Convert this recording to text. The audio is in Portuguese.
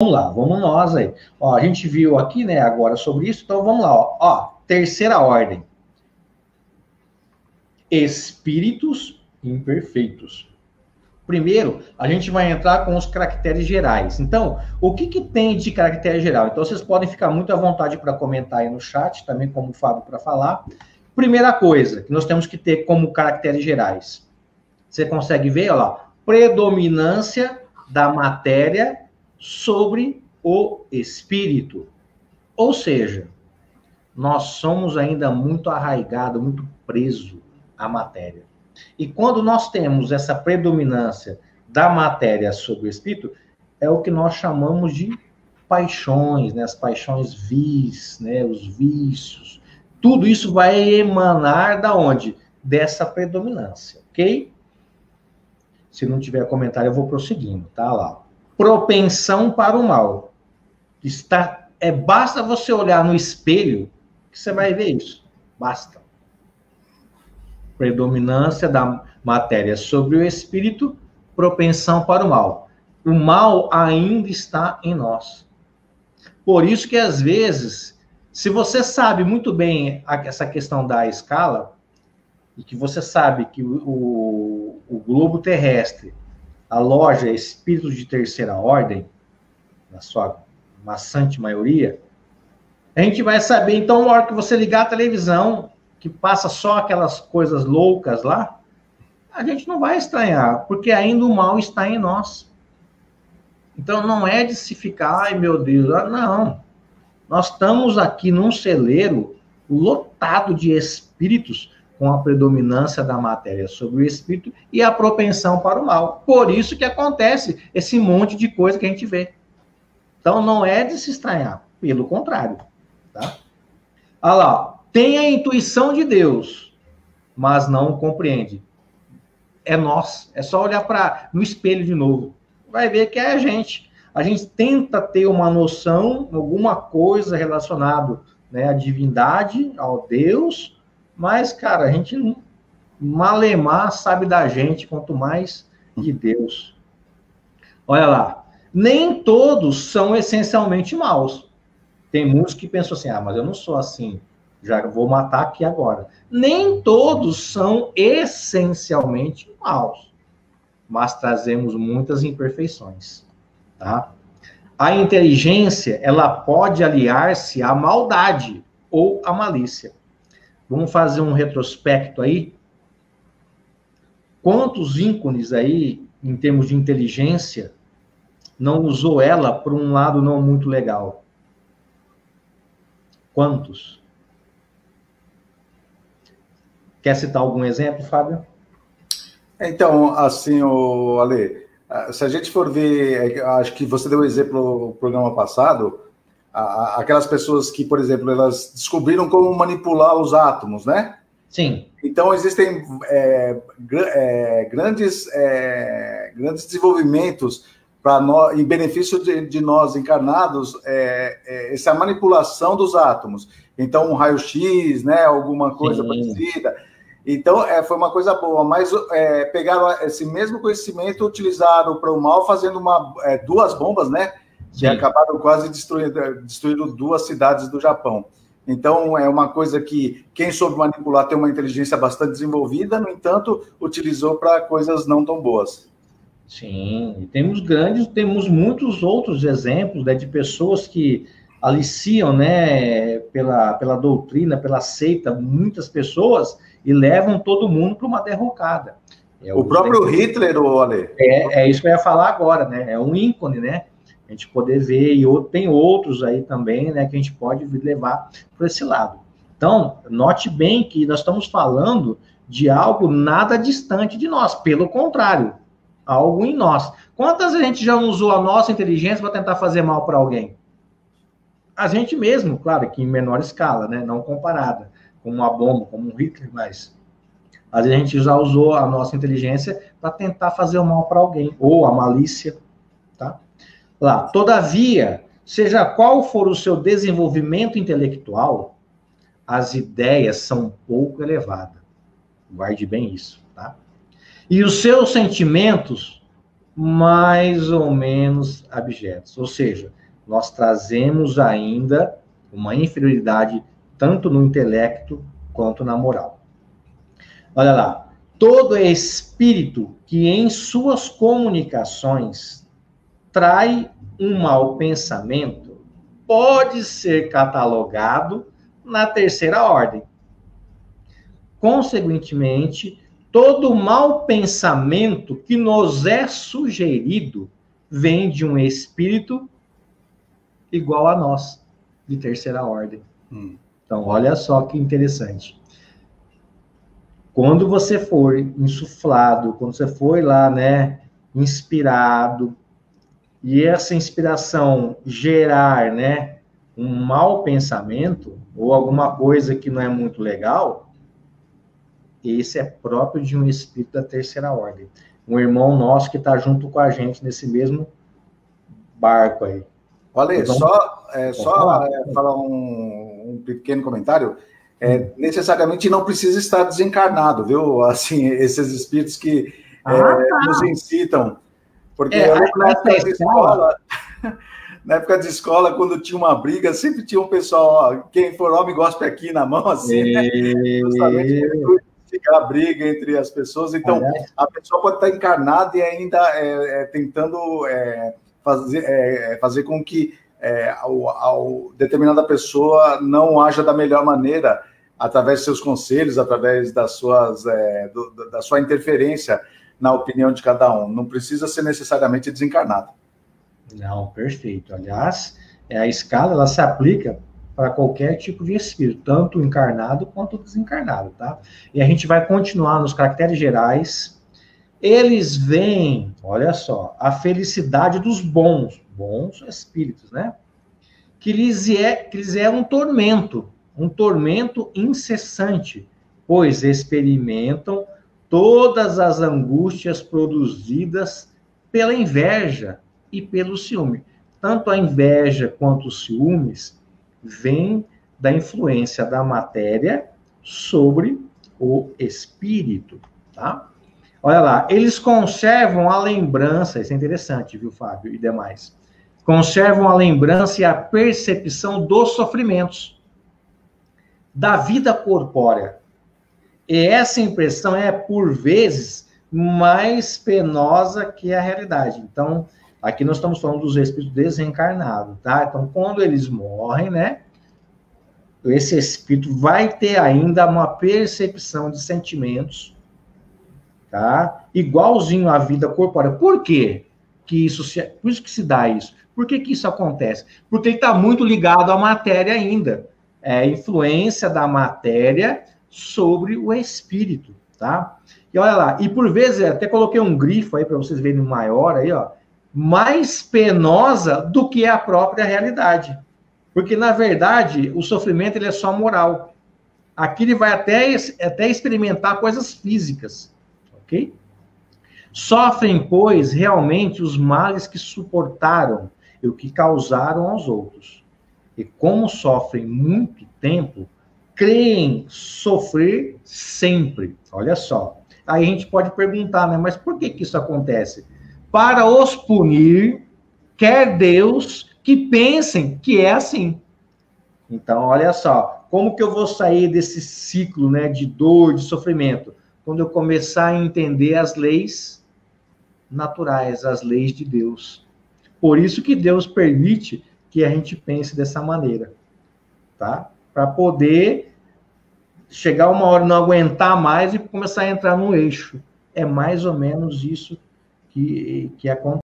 Vamos lá, vamos nós aí. Ó, a gente viu aqui, né, agora sobre isso, então vamos lá, ó. Ó, terceira ordem. Espíritos imperfeitos. Primeiro, a gente vai entrar com os caracteres gerais. Então, o que tem de caractere geral? Então, vocês podem ficar muito à vontade para comentar aí no chat, também como o Fábio para falar. Primeira coisa que nós temos que ter como caracteres gerais. Você consegue ver, olha lá, predominância da matéria sobre o espírito. Ou seja, nós somos ainda muito arraigados, muito presos à matéria. E quando nós temos essa predominância da matéria sobre o espírito, é o que nós chamamos de paixões, né? As paixões vis, né? Os vícios. Tudo isso vai emanar da onde? Dessa predominância, ok? Se não tiver comentário, eu vou prosseguindo, tá lá. Propensão para o mal. Basta você olhar no espelho que você vai ver isso. Basta. Predominância da matéria sobre o espírito, propensão para o mal. O mal ainda está em nós. Por isso que, às vezes, se você sabe muito bem essa questão da escala, e que você sabe que o globo terrestre, a loja é espíritos de terceira ordem, na sua maçante maioria, a gente vai saber, então, na hora que você ligar a televisão, que passa só aquelas coisas loucas lá, a gente não vai estranhar, porque ainda o mal está em nós. Então, não é de se ficar, ai meu Deus, não. Nós estamos aqui num celeiro lotado de espíritos com a predominância da matéria sobre o espírito e a propensão para o mal. Por isso que acontece esse monte de coisa que a gente vê. Então, não é de se estranhar, pelo contrário. Tá? Olha lá, tem a intuição de Deus, mas não compreende. É nós. É só olhar no espelho de novo. Vai ver que é a gente. A gente tenta ter uma noção, alguma coisa relacionada, né, à divindade, ao Deus, mas, cara, a gente malemar sabe da gente, quanto mais de Deus. Olha lá. Nem todos são essencialmente maus. Tem muitos que pensam assim, mas eu não sou assim. Já vou matar aqui agora. Nem todos são essencialmente maus, mas trazemos muitas imperfeições, tá? A inteligência, ela pode aliar-se à maldade ou à malícia. Vamos fazer um retrospecto aí. Quantos ícones aí, em termos de inteligência, não usou ela por um lado não muito legal? Quantos? Quer citar algum exemplo, Fábio? Então, assim, Ale, se a gente for ver, acho que você deu um exemplo no programa passado, aquelas pessoas que, por exemplo, elas descobriram como manipular os átomos, né? Sim. Então, existem grandes desenvolvimentos para nós, em benefício de nós encarnados, essa manipulação dos átomos. Então, um raio-x, né, alguma coisa parecida. Então, foi uma coisa boa, mas pegaram esse mesmo conhecimento, utilizaram para o mal, fazendo duas bombas, né? Que acabaram quase destruindo 2 cidades do Japão. Então, é uma coisa que quem soube manipular tem uma inteligência bastante desenvolvida, no entanto, utilizou para coisas não tão boas. Sim, temos muitos outros exemplos, né, de pessoas que aliciam, né, pela doutrina, pela seita, muitas pessoas, e levam todo mundo para uma derrocada. O próprio Hitler, Ale. É isso que eu ia falar agora, né? É um ícone, né? A gente poder ver, e tem outros aí também, né, que a gente pode levar para esse lado. Então, note bem que nós estamos falando de algo nada distante de nós, pelo contrário, algo em nós. Quantas vezes a gente já usou a nossa inteligência para tentar fazer mal para alguém? A gente mesmo, claro, que em menor escala, né, não comparada, como uma bomba, como um Hitler, mas às vezes a gente já usou a nossa inteligência para tentar fazer o mal para alguém, ou a malícia, tá? Lá, todavia, seja qual for o seu desenvolvimento intelectual, as ideias são pouco elevadas. Guarde bem isso, tá? E os seus sentimentos mais ou menos abjetos. Ou seja, nós trazemos ainda uma inferioridade tanto no intelecto quanto na moral. Olha lá, todo espírito que em suas comunicações trai um mau pensamento pode ser catalogado na terceira ordem. Consequentemente, todo mau pensamento que nos é sugerido vem de um espírito igual a nós, de terceira ordem. Então, olha só que interessante. Quando você for insuflado, quando você for lá, né, inspirado, e essa inspiração gerar, né, um mau pensamento, ou alguma coisa que não é muito legal, esse é próprio de um espírito da terceira ordem. Um irmão nosso que está junto com a gente nesse mesmo barco aí. Olha, então, só falar um pequeno comentário. Necessariamente não precisa estar desencarnado, viu? Assim, esses espíritos que nos incitam. Porque eu lembro na época de escola, quando tinha uma briga, sempre tinha um pessoal, ó, quem for homem, gospe aqui na mão, assim, né? Justamente ficar a briga entre as pessoas. Então, a pessoa pode estar encarnada e ainda tentando fazer com que determinada pessoa não haja da melhor maneira, através de seus conselhos, através da sua interferência na opinião de cada um. Não precisa ser necessariamente desencarnado. Não, perfeito. Aliás, a escala ela se aplica para qualquer tipo de espírito, tanto encarnado quanto desencarnado, tá? E a gente vai continuar nos caracteres gerais. Eles veem, olha só, a felicidade dos bons espíritos, né? Que lhes é um tormento incessante, pois experimentam todas as angústias produzidas pela inveja e pelo ciúme. Tanto a inveja quanto os ciúmes vêm da influência da matéria sobre o espírito, tá? Olha lá, eles conservam a lembrança, isso é interessante, viu, Fábio, e demais. Conservam a lembrança e a percepção dos sofrimentos da vida corpórea. E essa impressão é, por vezes, mais penosa que a realidade. Então, aqui nós estamos falando dos espíritos desencarnados, tá? Então, quando eles morrem, né, esse espírito vai ter ainda uma percepção de sentimentos, tá? Igualzinho à vida corpórea. Por quê? Por isso que se dá isso. Por que isso acontece? Porque ele está muito ligado à matéria ainda. É a influência da matéria sobre o espírito, tá? E olha lá, e por vezes, até coloquei um grifo aí para vocês verem maior aí, ó, mais penosa do que a própria realidade. Porque, na verdade, o sofrimento ele é só moral. Aqui ele vai até experimentar coisas físicas, ok? Sofrem, pois, realmente os males que suportaram e o que causaram aos outros. E como sofrem muito tempo, creem sofrer sempre. Olha só. Aí a gente pode perguntar, né? Mas por que isso acontece? Para os punir, quer Deus que pensem que é assim. Então, olha só. Como que eu vou sair desse ciclo, né, de dor, de sofrimento? Quando eu começar a entender as leis naturais, as leis de Deus. Por isso que Deus permite que a gente pense dessa maneira, tá? Para poder chegar uma hora, não aguentar mais e começar a entrar no eixo. É mais ou menos isso que acontece.